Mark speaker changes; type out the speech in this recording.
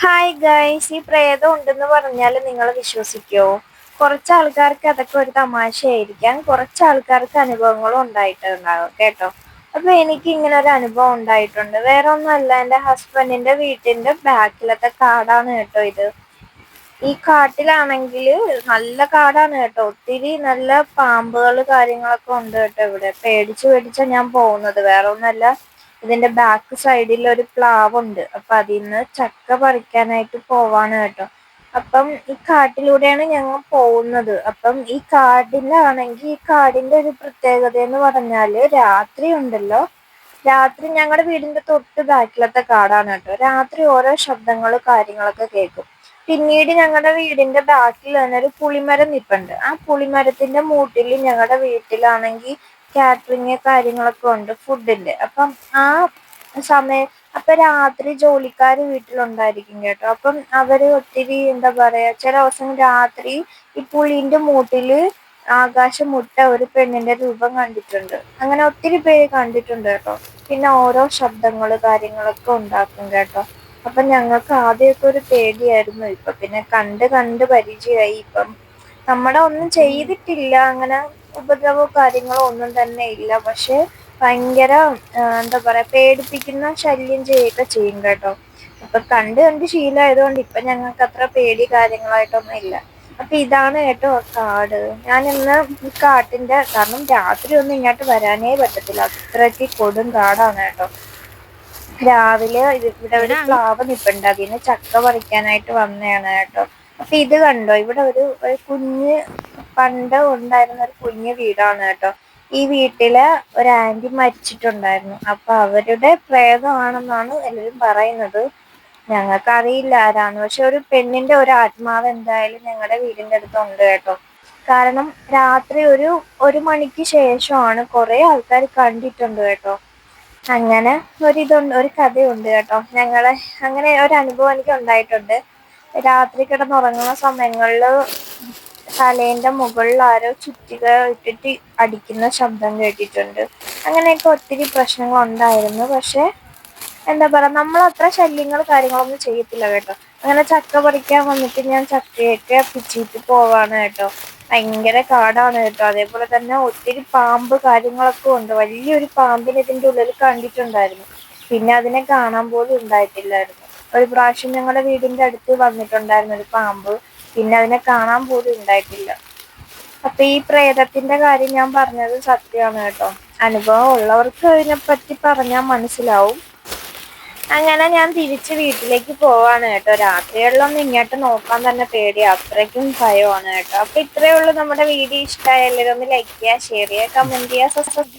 Speaker 1: Hi guys, ഈ പ്രേതം ഉണ്ടെന്ന് പറഞ്ഞാൽ നിങ്ങൾ വിശ്വസിക്കുമോ? കുറച്ച് ആൾക്കാർക്ക് അതൊക്കെ ഒരു തമാശയായിരിക്കാം, കുറച്ച് ആൾക്കാർക്ക് അനുഭവങ്ങളും ഉണ്ടായിട്ടുണ്ടാകും കേട്ടോ. അപ്പൊ എനിക്ക് ഇങ്ങനെ ഒരു അനുഭവം ഉണ്ടായിട്ടുണ്ട്. വേറെ ഒന്നുമല്ല, എൻ്റെ ഹസ്ബൻഡിന്റെ വീട്ടിന്റെ ബാക്കിലത്തെ കാടാണ് കേട്ടോ ഇത്. ഈ കാട്ടിലാണെങ്കിൽ നല്ല കാടാണ് കേട്ടോ. ഒത്തിരി നല്ല പാമ്പുകൾ കാര്യങ്ങളൊക്കെ ഉണ്ട് കേട്ടോ. ഇവിടെ പേടിച്ച് പേടിച്ചാ ഞാൻ പോകുന്നത്. വേറെ ഒന്നല്ല, ഇതിന്റെ ബാക്ക് സൈഡിൽ ഒരു പ്ലാവുണ്ട്. അപ്പൊ അതിന്ന് ചക്ക പറിക്കാനായിട്ട് പോവാണ് കേട്ടോ. അപ്പം ഈ കാട്ടിലൂടെയാണ് ഞങ്ങൾ പോകുന്നത്. അപ്പം ഈ കാടിലാണെങ്കിൽ, ഈ കാടിന്റെ ഒരു പ്രത്യേകത എന്ന് പറഞ്ഞാല് രാത്രി ഉണ്ടല്ലോ, രാത്രി ഞങ്ങളുടെ വീടിന്റെ തൊട്ട് ബാക്കിലത്തെ കാടാണ് കേട്ടോ. രാത്രി ഓരോ ശബ്ദങ്ങൾ കാര്യങ്ങളൊക്കെ കേൾക്കും. പിന്നീട് ഞങ്ങളുടെ വീടിന്റെ ബാക്കിൽ തന്നെ ഒരു പുളിമരം നിൽപ്പുണ്ട്. ആ പുളിമരത്തിന്റെ മൂട്ടിൽ ഞങ്ങളുടെ വീട്ടിലാണെങ്കിൽ കാറ്ററിങ് കാര്യങ്ങളൊക്കെ ഉണ്ട്, ഫുഡിന്റെ. അപ്പം ആ സമയം അപ്പൊ രാത്രി ജോലിക്കാർ വീട്ടിലുണ്ടായിരിക്കും കേട്ടോ. അപ്പം അവര് ഒത്തിരി എന്താ പറയാ, ചില ദിവസം രാത്രി ഈ പുളിന്റെ മൂട്ടില് ആകാശം മുട്ട ഒരു പെണ്ണിന്റെ രൂപം കണ്ടിട്ടുണ്ട്. അങ്ങനെ ഒത്തിരി പേര് കണ്ടിട്ടുണ്ട് കേട്ടോ. പിന്നെ ഓരോ ശബ്ദങ്ങള് കാര്യങ്ങളൊക്കെ ഉണ്ടാക്കും കേട്ടോ. അപ്പൊ ഞങ്ങൾക്ക് ആദ്യമൊക്കെ ഒരു പേടിയായിരുന്നു. ഇപ്പൊ പിന്നെ കണ്ട് കണ്ട് പരിചയമായി. ഇപ്പം നമ്മുടെ ഒന്നും ചെയ്തിട്ടില്ല, അങ്ങനെ ഉപദ്രവോ കാര്യങ്ങളോ ഒന്നും തന്നെ ഇല്ല. പക്ഷെ ഭയങ്കര എന്താ പറയാ, പേടിപ്പിക്കുന്ന ശല്യം ചെയ്യുകയൊക്കെ ചെയ്യും കേട്ടോ. അപ്പൊ കണ്ട് കണ്ട് ശീലമായതുകൊണ്ട് ഇപ്പൊ ഞങ്ങൾക്ക് അത്ര പേടി കാര്യങ്ങളായിട്ടൊന്നും ഇല്ല. അപ്പൊ ഇതാണ് കേട്ടോ കാട്. ഞാൻ ഇന്ന് ഈ കാട്ടിന്റെ, കാരണം രാത്രി ഒന്നും ഇങ്ങോട്ട് വരാനേ പറ്റത്തില്ല, അത്രയ്ക്ക് കൊടും കാടാണ് കേട്ടോ. രാവിലെ ഇവിടെ ഒരു പ്ലാവ് നിൽപ്പുണ്ട്, അതിന് ചക്ക പറിക്കാനായിട്ട് വന്നതാണ് കേട്ടോ. അപ്പൊ ഇത് കണ്ടോ, ഇവിടെ ഒരു കുഞ്ഞ്, പണ്ട് ഉണ്ടായിരുന്ന ഒരു കുഞ്ഞ് വീടാണ് കേട്ടോ. ഈ വീട്ടില് ഒരു ആന്റി മരിച്ചിട്ടുണ്ടായിരുന്നു. അപ്പൊ അവരുടെ പ്രേതമാണെന്നാണ് എല്ലാവരും പറയുന്നത്. ഞങ്ങൾക്ക് അറിയില്ല ആരാന്ന്. പക്ഷെ ഒരു പെണ്ണിന്റെ ഒരു ആത്മാവ് എന്തായാലും ഞങ്ങളുടെ വീടിന്റെ അടുത്തുണ്ട് കേട്ടോ. കാരണം രാത്രി ഒരു മണിക്ക് ശേഷമാണ് കുറെ ആൾക്കാർ കണ്ടിട്ടുണ്ട് കേട്ടോ. അങ്ങനെ ഒരു കഥയുണ്ട് കേട്ടോ. അങ്ങനെ ഒരു അനുഭവം എനിക്ക് ഉണ്ടായിട്ടുണ്ട്. രാത്രി കിടന്നുറങ്ങുന്ന സമയങ്ങളിൽ തലേന്റെ മുകളിൽ ആരോ ചുറ്റിക ഇട്ടിട്ട് അടിക്കുന്ന ശബ്ദം കേട്ടിട്ടുണ്ട്. അങ്ങനെയൊക്കെ ഒത്തിരി പ്രശ്നങ്ങൾ ഉണ്ടായിരുന്നു. പക്ഷെ എന്താ പറയാ, നമ്മൾ അത്ര ശല്യങ്ങൾ കാര്യങ്ങളൊന്നും ചെയ്യത്തില്ല കേട്ടോ. അങ്ങനെ ചക്ക പറിക്കാൻ വന്നിട്ട് ഞാൻ ചക്കയൊക്കെ പിച്ചിട്ട് പോവാണ് കേട്ടോ. ഭയങ്കര കാടാണ് കേട്ടോ. അതേപോലെ തന്നെ ഒത്തിരി പാമ്പ് കാര്യങ്ങളൊക്കെ ഉണ്ട്. വലിയൊരു പാമ്പിനെ ഇതിന്റെ ഉള്ളിൽ കണ്ടിട്ടുണ്ടായിരുന്നു. പിന്നെ അതിനെ കാണാൻ പോലും ഉണ്ടായിട്ടില്ലായിരുന്നു. ഒരു പ്രാവശ്യം ഞങ്ങളുടെ വീടിന്റെ അടുത്ത് വന്നിട്ടുണ്ടായിരുന്നു ഒരു പാമ്പ്. പിന്നെ അതിനെ കാണാൻ പോലും ഉണ്ടായിട്ടില്ല. അപ്പൊ ഈ പ്രേതത്തിന്റെ കാര്യം ഞാൻ പറഞ്ഞത് സത്യമാണ് കേട്ടോ. അനുഭവം ഉള്ളവർക്ക് അതിനെപ്പറ്റി പറഞ്ഞാൽ മനസ്സിലാവും. അങ്ങനെ ഞാൻ തിരിച്ച് വീട്ടിലേക്ക് പോവാണ് കേട്ടോ. രാത്രികളിലൊന്നും ഇങ്ങോട്ട് നോക്കാൻ തന്നെ പേടിയാ, അത്രയ്ക്കും ഭയമാണ് കേട്ടോ. അപ്പൊ ഇത്രയേ ഉള്ളൂ. നമ്മുടെ വീഡിയോ ഇഷ്ടമായ എല്ലാവരും ഒന്ന് ലൈക്ക് ചെയ്യുക, ഷെയർ ചെയ്യുക, കമന്റ് ചെയ്യുക, സബ്സ്ക്രൈബ്